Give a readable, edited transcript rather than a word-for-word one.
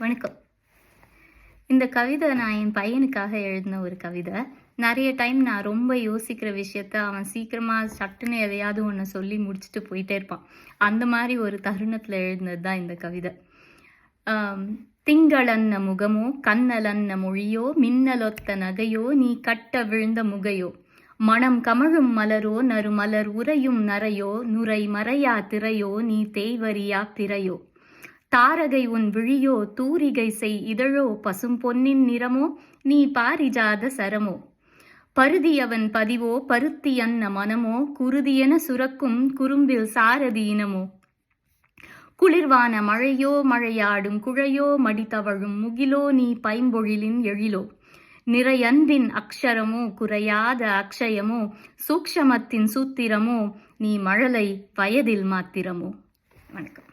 வணக்கம். இந்த கவிதை நான் என் பையனுக்காக எழுதின ஒரு கவிதை. நிறைய டைம் நான் ரொம்ப யோசிக்கிற விஷயத்த அவன் சீக்கிரமா சட்டுன்னு எதையாவது ஒன்று சொல்லி முடிச்சுட்டு போயிட்டே இருப்பான். அந்த மாதிரி ஒரு தருணத்தில் எழுதினது தான் இந்த கவிதை. திங்களன்ன முகமோ கண்ணலன்ன மொழியோ மின்னலொத்த நகையோ நீ கட்ட விழுந்த முகையோ மனம் கமழும் மலரோ நறுமலர் உறையும் நரையோ நுரை மறையா திரையோ நீ தேய்வரியா பிறையோ தாரகை உன் விழியோ தூரிகை செய் இதழோ பசும் பொன்னின் நிறமோ நீ பாரிஜாத சரமோ பருதியவன் பதிவோ பருத்தியன்ன மனமோ குருதியென சுரக்கும் குறும்பில் சாரதி இனமோ குளிர்வான மழையோ மழையாடும் குழையோ மடித்தவழும் முகிலோ நீ பைம்பொழிலின் எழிலோ நிறையன்பின் அக்ஷரமோ குறையாத அக்ஷயமோ சூக்ஷமத்தின் சூத்திரமோ நீ மழலை வயதில் மாத்திரமோ. வணக்கம்.